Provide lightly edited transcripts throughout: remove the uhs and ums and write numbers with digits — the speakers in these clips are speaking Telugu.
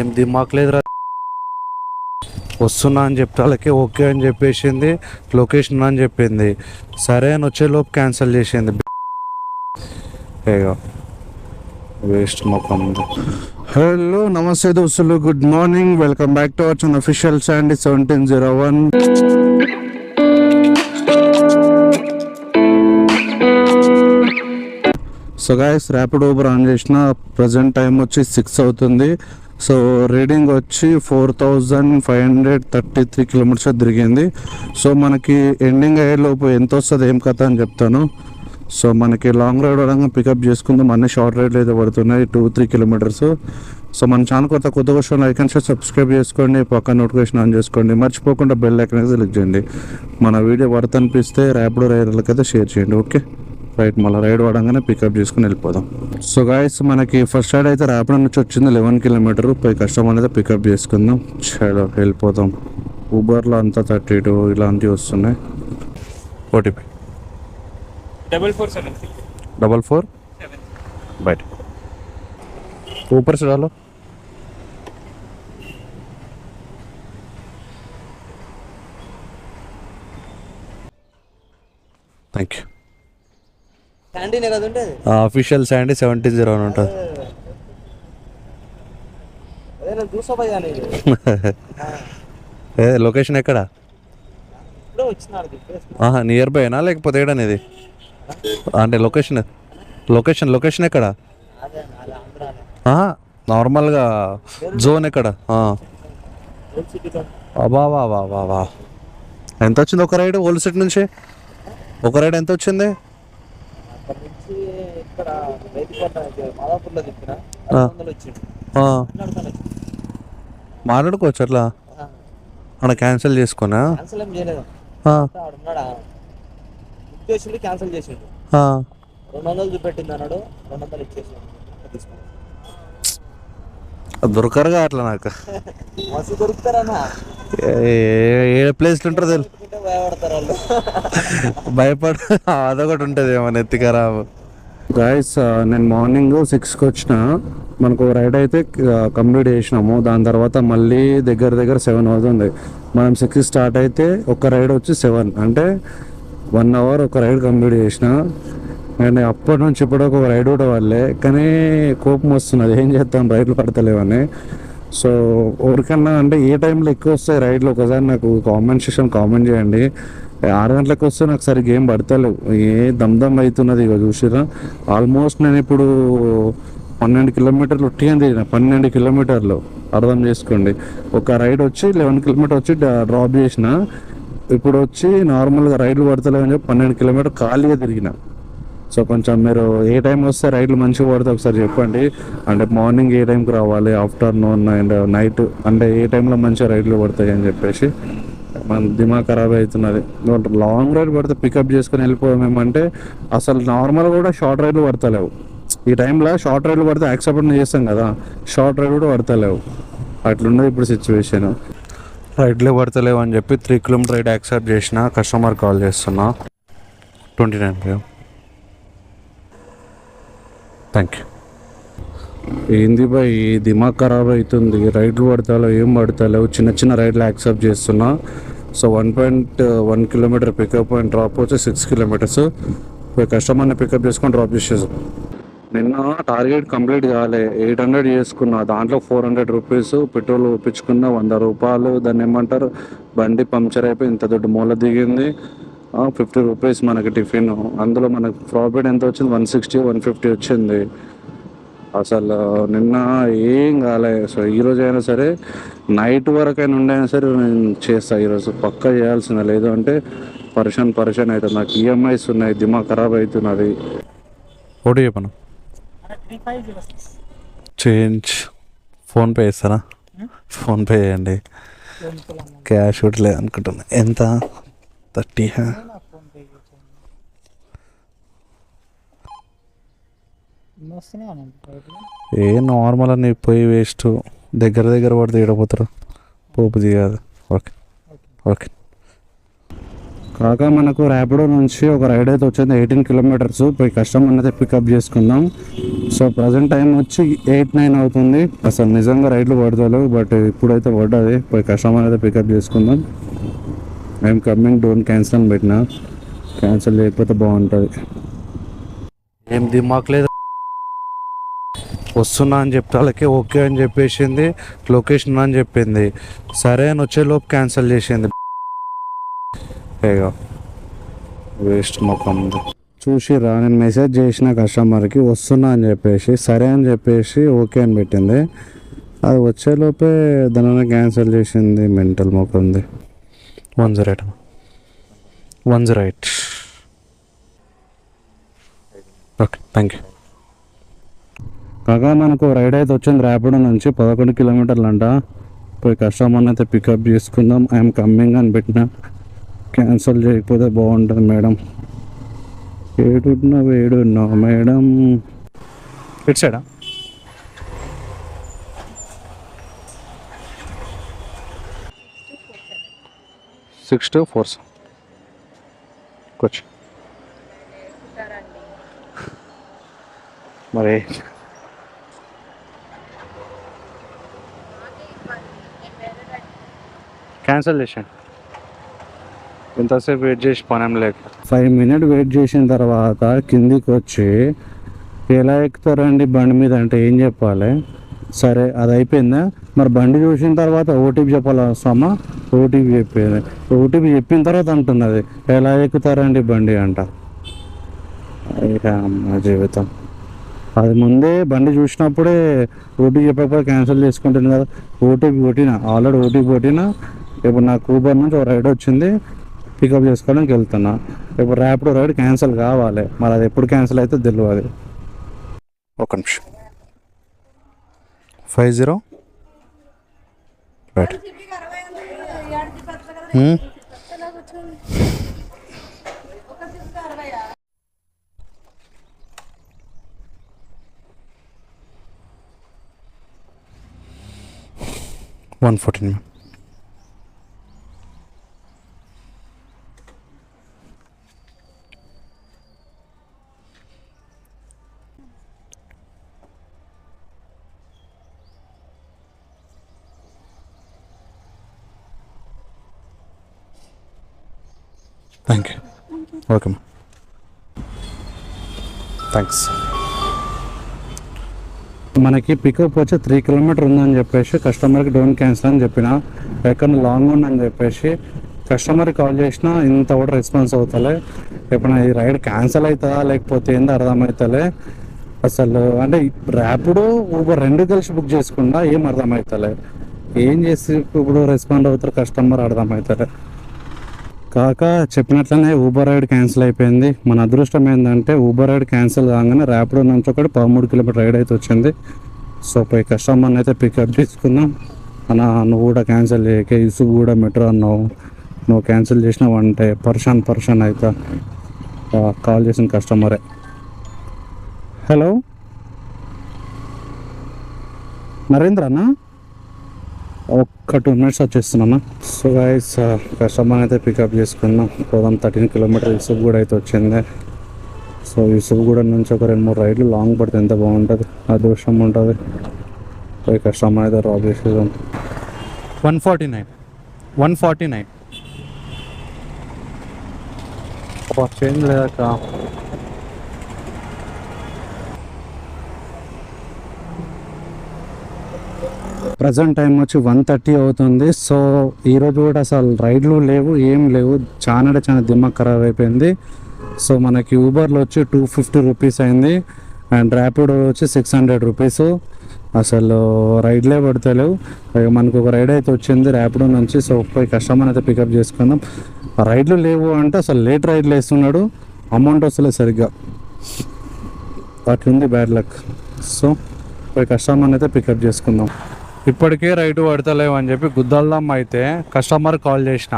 ఏం దిమాక్ లేదురా. వస్తున్నా అని చెప్తే వాళ్ళకి ఓకే అని చెప్పేసింది, లొకేషన్ అని చెప్పింది. సరే అని వచ్చేలోపు క్యాన్సిల్ చేసింది. వేస్ట్ మొక్కం. హలో నమస్తే దోస్తులు, good morning, welcome back to our channel official Sandy 1701. So guys, rapid Uber on చేసిన. ప్రజెంట్ టైం వచ్చి 6 అవుతుంది. సో రీడింగ్ వచ్చి 4533 కిలోమీటర్స్ తిరిగింది. సో మనకి ఎండింగ్ అయ్యేలోపు ఎంత వస్తుంది ఏం కథ అని చెప్తాను. సో మనకి లాంగ్ రైడ్ వరంగా పికప్ చేసుకుందాం. అన్ని షార్ట్ రైడ్లు అయితే పడుతున్నాయి 2-3 కిలోమీటర్స్. సో మన ఛానల్ కొత్తగా వస్తున్న లైక్ అండ్ షేర్ సబ్స్క్రైబ్ చేసుకోండి, పక్కన నోటిఫికేషన్ ఆన్ చేసుకోండి, మర్చిపోకుండా బెల్ ఐకాన్ అయితే క్లిక్ చేయండి. మన వీడియో వర్త్ అనిపిస్తే ర్యాపిడో రైడర్లకైతే షేర్ చేయండి. ఓకే రైట్, మళ్ళీ రైడ్ వాడంగానే పికప్ చేసుకుని వెళ్ళిపోదాం. సో గాయస్, మనకి ఫస్ట్ రైడ్ అయితే ర్యాపిడో నుంచి వచ్చింది 11 కిలోమీటర్. పై కస్టమర్ అయితే పికప్ చేసుకుందాం. చలో వెళ్ళిపోతాం. ఊబర్లో అంతా 32 ఇలాంటివి వస్తున్నాయి. ఓటీపీ 447 బయట ऊपर से डालो. Thank you. అఫీషియల్ శాండీ 1701 ఉంటుంది. లొకేషన్ ఎక్కడ? నియర్ బైనా లేకపోతే ఏడనేది అంటే లొకేషన్ ఎక్కడ? నార్మల్గా జోన్ ఎక్కడ? అబా ఎంత వచ్చింది ఒక రైడ్? ఓల్డ్ సిటీ నుంచి ఒక రైడ్ ఎంత వచ్చింది? మాట్లాడుకోవచ్చు అట్లా అక్కడ క్యాన్సిల్ చేసుకున్నా. క్యాన్సిల్ చేసిండు, 200 చూపెట్టింది అన్నాడు, 200 ఇచ్చేసి దొరకరుగా అట్లా నాకు. ఏ ప్లేస్లు ఉంటారో భయపడ అదొకటి ఉంటుంది ఏమన్నా ఎత్తికరావు. గాయస్, నేను మార్నింగ్ 6కి వచ్చిన. మనకు రైడ్ అయితే కంప్లీట్ చేసినాము. దాని తర్వాత మళ్ళీ దగ్గర 7 అవుతుంది. మనం 6 స్టార్ట్ అయితే ఒక రైడ్ వచ్చి 7 అంటే 1 అవర్ ఒక రైడ్ కంప్లీట్ చేసిన. అండ్ అప్పటి నుంచి ఇప్పటికి ఒక రైడ్ కూడా వాళ్ళే, కానీ కోపం వస్తున్నది. ఏం చేస్తాం, రైడ్లు పడతలేవని. సో ఎవరికన్నా అంటే ఏ టైంలో ఎక్కువ వస్తాయి రైడ్లు ఒకసారి నాకు కామెంట్ సెక్షన్ కామెంట్ చేయండి. 6 గంటలకు వస్తే నాకు సరిగ్గా ఏం పడతలేవు, ఏ దమ్ అవుతున్నది. ఇక చూసిరా, ఆల్మోస్ట్ నేను ఇప్పుడు 12 కిలోమీటర్లు ఒట్టిగా తిరిగిన. 12 కిలోమీటర్లు అర్థం చేసుకోండి. ఒక రైడ్ వచ్చి 11 కిలోమీటర్ వచ్చి డ్రాప్ చేసిన. ఇప్పుడు వచ్చి నార్మల్గా రైడ్లు పడతలేవు అని చెప్పి 12 కిలోమీటర్ ఖాళీగా తిరిగిన. సో కొంచెం మీరు ఏ టైం వస్తే రైడ్లు మంచిగా పడితే ఒకసారి చెప్పండి. అంటే మార్నింగ్ ఏ టైంకి రావాలి, ఆఫ్టర్నూన్ అండ్ నైట్ అంటే ఏ టైంలో మంచిగా రైడ్లు పడతాయి అని చెప్పేసి మన దిమాగ్ ఖరాబ్ అవుతున్నది. లాంగ్ రైడ్ పడితే పికప్ చేసుకుని వెళ్ళిపోయామేమంటే అసలు నార్మల్ కూడా షార్ట్ రైడ్లు పడతలేవు. ఈ టైంలో షార్ట్ రైడ్లు పడితే యాక్సెప్ట్ చేస్తాం కదా, షార్ట్ రైడ్ కూడా పడతలేవు. అట్లున్నది ఇప్పుడు సిచ్యువేషన్. రైడ్లే పడతలేవు అని చెప్పి 3 కిలోమీటర్ రైడ్ యాక్సెప్ట్ చేసిన. కస్టమర్ కాల్ చేస్తున్నా. 29 థ్యాంక్ యూ. ఏంది బాయ్, దిమాగ్ ఖరాబ్ అవుతుంది. రైడ్లు పడతాలో ఏం పడతాలేవు. చిన్న రైడ్లు యాక్సెప్ట్ చేస్తున్నా. So 1.1 kilometre pickup and drop వచ్చి 6 కిలోమీటర్స్. కస్టమర్ని పికప్ చేసుకొని డ్రాప్ చేసేసాం. నిన్న టార్గెట్ కంప్లీట్ కాలే, 800 చేసుకున్నా. దాంట్లో 400 రూపీస్ పెట్రోల్ ఒప్పించుకున్నా, 100 రూపాయలు దాన్ని ఏమంటారు బండి పంక్చర్ అయిపోయి ఇంత దొడ్డు మూల దిగింది. 50 రూపీస్ మనకి టిఫిన్. అందులో మనకు ప్రాఫిట్ ఎంత వచ్చింది? 160-150 వచ్చింది. అసలు నిన్న ఏం కాలే. సో ఈరోజు అయినా సరే నైట్ వరకైనా ఉండైనా సరే నేను చేస్తా. ఈరోజు పక్కా చేయాల్సిందే, లేదు అంటే పరేషాన్ అవుతుంది. నాకు ఈఎంఐస్ ఉన్నాయి, దిమాగ్ ఖరాబ్ అవుతున్నది. ఓటీ చెప్పను, చేంజ్ ఫోన్పే చేస్తారా? ఫోన్పే చేయండి, క్యాష్ కూడా లేదు అనుకుంటున్నా. ఎంత? 30. ఏ నార్మల్ అని పోయి వేస్ట్. దగ్గర పడితే ఏడపోతారు, పోపు దిగాదు. ఓకే కాక మనకు ర్యాపిడో నుంచి ఒక రైడ్ అయితే వచ్చింది 18 కిలోమీటర్స్. పోయి కస్టమర్ అయితే పికప్ చేసుకుందాం. సో ప్రజెంట్ టైం వచ్చి 8-9 అవుతుంది. అసలు నిజంగా రైడ్లు పడతలేవు, బట్ ఇప్పుడైతే పడ్డది. పోయి కస్టమర్ అయితే పికప్ చేసుకుందాం. ఐఎమ్ కమింగ్, డోంట్ క్యాన్సిల్ అని పెట్టినా. క్యాన్సిల్ చేయకపోతే బాగుంటుంది. ఏం దిమాక్ లేదు, వస్తున్నా అని చెప్తే వాళ్ళకి ఓకే అని చెప్పేసింది, లొకేషన్ అని చెప్పింది. సరే అని వచ్చేలోపు క్యాన్సిల్ చేసింది. వేస్ట్ మొక్కం చూసిరా. నేను మెసేజ్ చేసిన కస్టమర్కి వస్తున్నా అని చెప్పేసి, సరే అని చెప్పేసి ఓకే అని పెట్టింది. అది వచ్చేలోపే దాని క్యాన్సిల్ చేసింది. మెంటల్ మొక్కంది. 108 okay, thank you. కాగా మనకు రైడ్ అయితే వచ్చింది ర్యాపిడో నుంచి 11 కిలోమీటర్లు అంట. పోయి కస్టమర్ని అయితే పికప్ చేసుకుందాం. ఐఎమ్ కమ్మింగ్ అని పెట్టిన. క్యాన్సిల్ చేయకపోతే బాగుంటుంది మేడం. ఏడున్నావు మేడం? ఇటు సైడా? 6247 కూర్చో. మరి క్యాన్సిల్ చేసాను. ఇంతసేపు వెయిట్ చేసి పనేం లేక 5 మినిట్ వెయిట్ చేసిన తర్వాత కిందికి వచ్చి ఎలా ఎక్కుతారండి బండి మీద అంటే ఏం చెప్పాలి? సరే అది అయిపోయిందా? మరి బండి చూసిన తర్వాత ఓటీపీ చెప్పాలి వస్తామా? ఓటీపీ చెప్పేది. ఓటీపీ చెప్పిన తర్వాత అంటున్నది ఎలా ఎక్కుతారండి బండి అంట. అమ్మ జీవితం. అది ముందే బండి చూసినప్పుడే ఓటీపీ చెప్పకపోతే క్యాన్సిల్ చేసుకుంటుంది కదా. ఓటీపీ కొట్టినా, ఆల్రెడీ ఓటీపీ కొట్టినా. ఇప్పుడు నాకు ఊబర్ నుంచి ఒక రైడ్ వచ్చింది, పికప్ చేసుకోవడానికి వెళ్తున్నా. ఇప్పుడు ర్యాపిడో రైడ్ క్యాన్సిల్ కావాలి. మరి అది ఎప్పుడు క్యాన్సిల్ అయితే తెలియదు. ఒక నిమిషం. 50 రైట్. $114. Thank you. ఓకే మా, థ్యాంక్స్. మనకి పికప్ వచ్చి 3 కిలోమీటర్ ఉందని చెప్పేసి కస్టమర్కి డోంట్ క్యాన్సిల్ అని చెప్పిన. ఎక్కడ లాంగ్ ఉందని చెప్పేసి కస్టమర్కి కాల్ చేసినా ఇంత కూడా రెస్పాన్స్ అవుతలే. ఎప్పుడైనా ఈ రైడ్ క్యాన్సిల్ అవుతుందా లేకపోతే ఏందో అర్థమవుతలే అసలు. అంటే ర్యాపిడో ఊబర్ రెండు కలిసి బుక్ చేసుకుంటా ఏం అర్థమవుతలే. ఏం చేసి ఇప్పుడు రెస్పాండ్ అవుతారు కస్టమర్ అర్థమవుతలే. కాక చెప్పినట్లనే ఊబర్ రైడ్ క్యాన్సిల్ అయిపోయింది. మన అదృష్టం ఏంటంటే ఊబర్ రైడ్ క్యాన్సిల్ కాగానే ర్యాపిడో నుంచి ఒకటి 13 కిలోమీటర్ రైడ్ అయితే వచ్చింది. సో పోయి కస్టమర్ని అయితే పికప్ చేసుకున్నాం. అన్న నువ్వు కూడా క్యాన్సిల్ చేయకే, ఇసుగు కూడా మెట్రో అన్నావు, నువ్వు క్యాన్సిల్ చేసినావు అంటే పర్షన్ అవుతా. కాల్ చేసిన కస్టమరే. హలో నరేంద్ర అన్న, ఒక్క 2 మినిట్స్ వచ్చేస్తున్నా. సో గైస్ కస్టమర్ అయితే పికప్ చేసుకున్నాం. పోదాం. 13 కిలోమీటర్ ఇసుగు కూడా అయితే వచ్చింది. సో ఇసుగు కూడా నుంచి ఒక 2-3 రైడ్లు లాంగ్ పడితే ఎంత బాగుంటుంది, అదృష్టం ఉంటుంది. పోయి కస్టమర్ అయితే డ్రాప్ చేసేదాం. 149 చేంజ్ లేదాక. ప్రజెంట్ టైం వచ్చి 1:30 అవుతుంది. సో ఈరోజు కూడా అసలు రైడ్లు లేవు, ఏం లేవు. చాలా దిమాగ్ ఖరాబ్ అయిపోయింది. సో మనకి ఊబర్లో వచ్చి 250 రూపీస్ అయింది అండ్ ర్యాపిడో వచ్చి 600 రూపీస్. అసలు రైడ్లే పడతలేవు. మనకు ఒక రైడ్ అయితే వచ్చింది ర్యాపిడో నుంచి. సో పోయి కస్టమర్ అయితే పికప్ చేసుకుందాం. రైడ్లు లేవు అంటే అసలు లేట్ రైడ్లు వేస్తున్నాడు, అమౌంట్ వస్తలేదు సరిగ్గా. అట్లుంది బ్యాడ్ లక్. సో పోయి కస్టమర్ని అయితే పికప్ చేసుకుందాం. ఇప్పటికే రైడ్ పడతలేవు అని చెప్పి గుద్దల్దాం అయితే కస్టమర్ కాల్ చేసిన.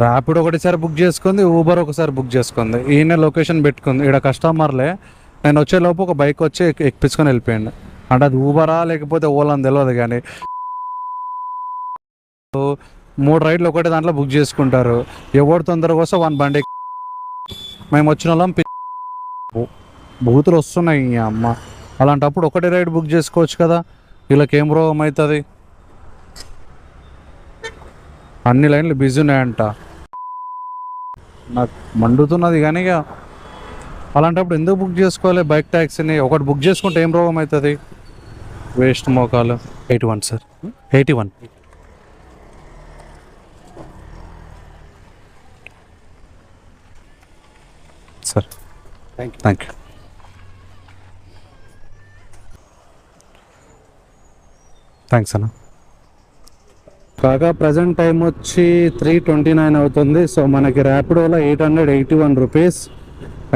ర్యాపిడ్ ఒకటిసారి బుక్ చేసుకుంది, ఊబర్ ఒకసారి బుక్ చేసుకుంది. ఈయన లొకేషన్ పెట్టుకుంది. ఇక్కడ కస్టమర్లే. నేను వచ్చేలోపు ఒక బైక్ వచ్చి ఎక్కించుకొని వెళ్ళిపోయింది. అంటే అది ఊబరా లేకపోతే ఓలా అని తెలియదు. కానీ 3 రైడ్లు ఒకటే దాంట్లో బుక్ చేసుకుంటారు. ఎవరు తొందరగా వస్తే వన్ బండి మేము వచ్చిన వాళ్ళం బూతులు వస్తున్నాయి ఈ అమ్మ. అలాంటప్పుడు ఒకటే రైడ్ బుక్ చేసుకోవచ్చు కదా. వీళ్ళకి ఏం రోగం అవుతుంది? అన్ని లైన్లు బిజీ ఉన్నాయంట. నాకు మండుతున్నది కానీ ఇక అలాంటప్పుడు ఎందుకు బుక్ చేసుకోవాలి బైక్ ట్యాక్సీని? ఒకటి బుక్ చేసుకుంటే ఏం రోగం అవుతుంది? వేస్ట్ మోకాలు. 81 sir, 81. Sir thank you. Thanks అన్న. కాగా ప్రజెంట్ టైం వచ్చి 3:29 అవుతుంది. సో మనకి ర్యాపిడోలో 881 రూపీస్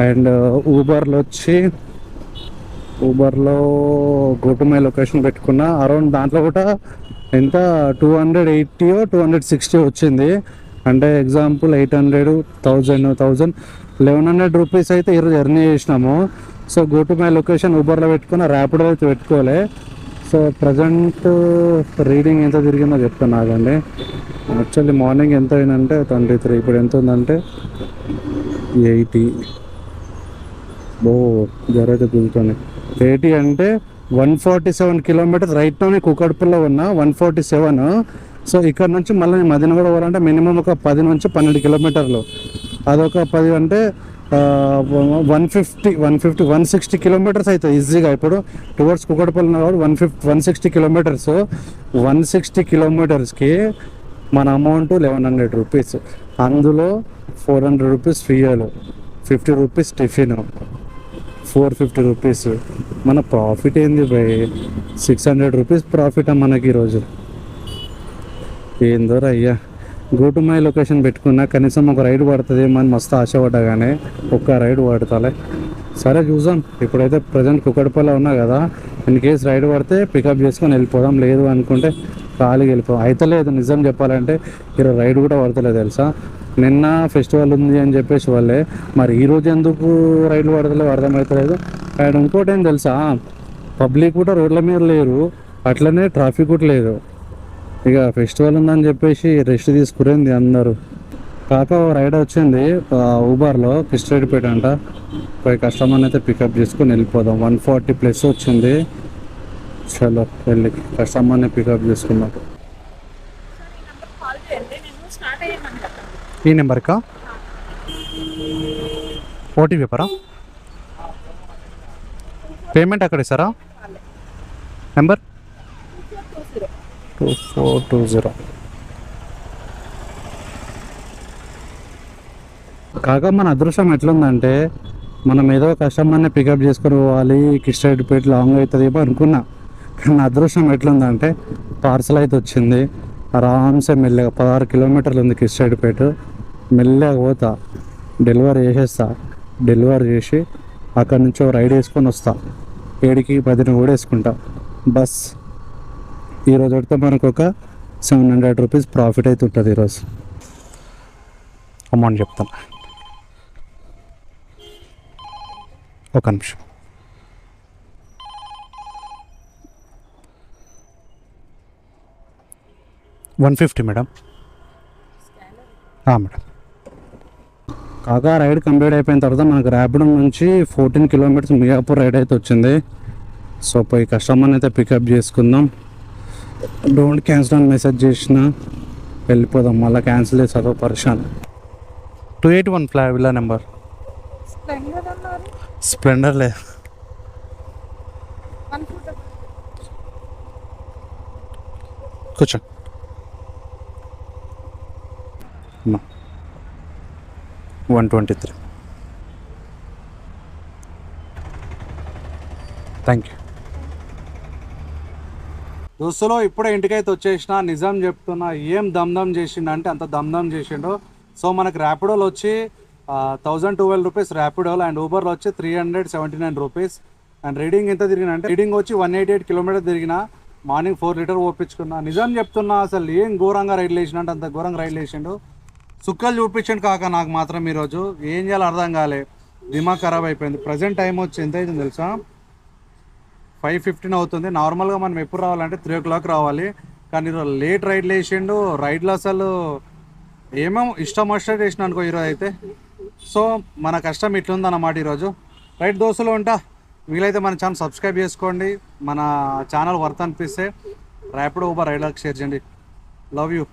అండ్ ఊబర్లో గో టు మై లొకేషన్ పెట్టుకున్నా. అరౌండ్ దాంట్లో కూడా ఎంత 280 260 వచ్చింది. అంటే ఎగ్జాంపుల్ 800 1000 1100 రూపీస్ అయితే ఈరోజు ఎర్నీ చేసినాము. So go to my location ఊబర్లో పెట్టుకున్న, ర్యాపిడో అయితే పెట్టుకోలే. సో ప్రజెంట్ రీడింగ్ ఎంత తిరిగిందో చెప్తాను ఆగండి. యాక్చువల్లీ మార్నింగ్ ఎంత అయిందంటే 23, ఇప్పుడు ఎంత ఉందంటే 80. జరైతే తిరుగుతుంది 80 అంటే 147 కిలోమీటర్స్. రైట్ నో నేను కుకట్పల్లిలో ఉన్నా, 147. సో ఇక్కడ నుంచి మళ్ళీ నేను మదనగూడ పోవాలంటే మినిమం ఒక 10 నుంచి 12 కిలోమీటర్లు. అదొక 10 అంటే 160 కిలోమీటర్స్ అవుతుంది ఈజీగా. ఇప్పుడు టువర్డ్స్ కుకట్పల్లి కాబట్టి 160 కిలోమీటర్స్. 160 కిలోమీటర్స్కి మన అమౌంట్ 1100 రూపీస్. అందులో 400 rupees fuel, 50 rupees tiffin, 450 rupees. మన ప్రాఫిట్ ఏంది భయ్? 600 రూపీస్ ప్రాఫిట్ మనకి ఈరోజు. ఏందో అయ్యా. గో టు మై లొకేషన్ పెట్టుకున్నా, కనీసం ఒక రైడ్ పడుతుంది మనం మస్తు ఆశపడ్డా, కానీ ఒక్క రైడ్ పడతాలే. సరే చూద్దాం. ఇప్పుడైతే ప్రజెంట్ కుకట్పల్లిలో ఉన్నా కదా, ఇన్ కేస్ రైడ్ పడితే పికప్ చేసుకొని వెళ్ళిపోదాం. లేదు అనుకుంటే ఖాళీకి వెళ్ళిపోదాం. అయితే లేదు, నిజం చెప్పాలంటే ఈరోజు రైడ్ కూడా పడతలేదు తెలుసా. నిన్న ఫెస్టివల్ ఉంది అని చెప్పేసి వాళ్ళే, మరి ఈరోజు ఎందుకు రైడ్లు పడతలేదు అర్థమవుతలేదు. అండ్ ఇంకోటి ఏం తెలుసా, పబ్లిక్ కూడా రోడ్ల మీద లేరు, అట్లనే ట్రాఫిక్ కూడా లేదు. ఇక ఫెస్టివల్ ఉందని చెప్పేసి రెస్ట్ తీసుకురేంది అందరూ. కాక రైడ్ వచ్చింది ఊబర్లో కిస్టేడిపేట అంట. పోయి కస్టమర్ని అయితే పికప్ చేసుకొని వెళ్ళిపోదాం. 140+ వచ్చింది. చలో వెళ్ళి కస్టమర్ని పికప్ చేసుకుందాం. ఈ నెంబర్కా ఓటీపీ చెప్పరా? పేమెంట్ అక్కడ ఇస్తారా? నెంబర్ 2420. కాగా మన అదృష్టం ఎట్లుందంటే, మనం ఏదో కస్టమర్ని పికప్ చేసుకొని పోవాలి, కిస్టేడిపేట లాంగ్ అవుతుందేమో అనుకున్నా. కానీ నా అదృష్టం ఎట్లుందంటే పార్సల్ అయితే వచ్చింది. ఆరామ్సే మెల్లగా 16 కిలోమీటర్లు ఉంది కిస్టేడిపేట. మెల్లగా పోతా, డెలివరీ చేసేస్తా. డెలివరీ చేసి అక్కడి నుంచి రైడ్ వేసుకొని వస్తా. 7కి 10 కూడా వేసుకుంటా. బస్ ఈరోజు వస్తే మనకు ఒక 700 రూపీస్ ప్రాఫిట్ అయితే ఉంటుంది ఈరోజు. అమౌంట్ చెప్తాను, ఒక నిమిషం. $150 మేడం. మేడం. కాగా రైడ్ కంప్లీట్ అయిపోయిన తర్వాత మనకు ర్యాపిడో నుంచి 14 కిలోమీటర్స్ మియాపూర్ రైడ్ అయితే వచ్చింది. సో పోయి కస్టమర్ని అయితే పికప్ చేసుకుందాం. డోంట్ క్యాన్సిల్ అని మెసేజ్ చేసిన వెళ్ళిపోదాం. మళ్ళీ క్యాన్సిల్ చేసారు పరిశాన్. 281 విల్లా నెంబర్. స్ప్లెండర్ లేదు, కూర్చో. 123. Thank you. దోస్తులో ఇప్పుడే ఇంటికైతే వచ్చేసిన. నిజం చెప్తున్నా, ఏం దమ్దమ్ చేసిండు అంటే అంత దమ్దమ్ చేసిండు. సో మనకు ర్యాపిడోలో వచ్చి 1012 రూపీస్ ర్యాపిడోలో, అండ్ ఊబర్లో వచ్చి 379 రూపీస్. అండ్ రీడింగ్ ఎంత తిరిగిన అంటే రీడింగ్ వచ్చి 188 కిలోమీటర్ తిరిగిన. మార్నింగ్ 4 లీటర్ ఓపించుకున్నా. నిజం చెప్తున్నా, అసలు ఏం ఘోరంగా రైడ్లు వేసిన అంటే అంత ఘోరంగా రైడ్లు వేసిండు. సుక్కలు చూపించండి కాక నాకు మాత్రం ఈరోజు ఏం చేయాలో అర్థం కాలే. దిమాగ్ ఖరాబ్ అయిపోయింది. ప్రజెంట్ టైం వచ్చి ఎంత అవుతుంది తెలుసా? 5:15 అవుతుంది. నార్మల్గా మనం ఎప్పుడు రావాలంటే 3 o'clock రావాలి, కానీ ఈరోజు లేట్ రైడ్లు వేసిండు. రైడ్లో అసలు ఏమేమో ఇష్టం వచ్చినట్టు వేసిన అనుకో ఈరోజు అయితే. సో మన కష్టం ఇట్లుందన్నమాట ఈరోజు. రైట్ దోస్తులు ఉంటా, వీలైతే మన ఛానల్ సబ్స్క్రైబ్ చేసుకోండి. మన ఛానల్ వర్త్ అనిపిస్తే ర్యాపిడో ఊబర్ రైడర్కి షేర్ చేయండి. Love you.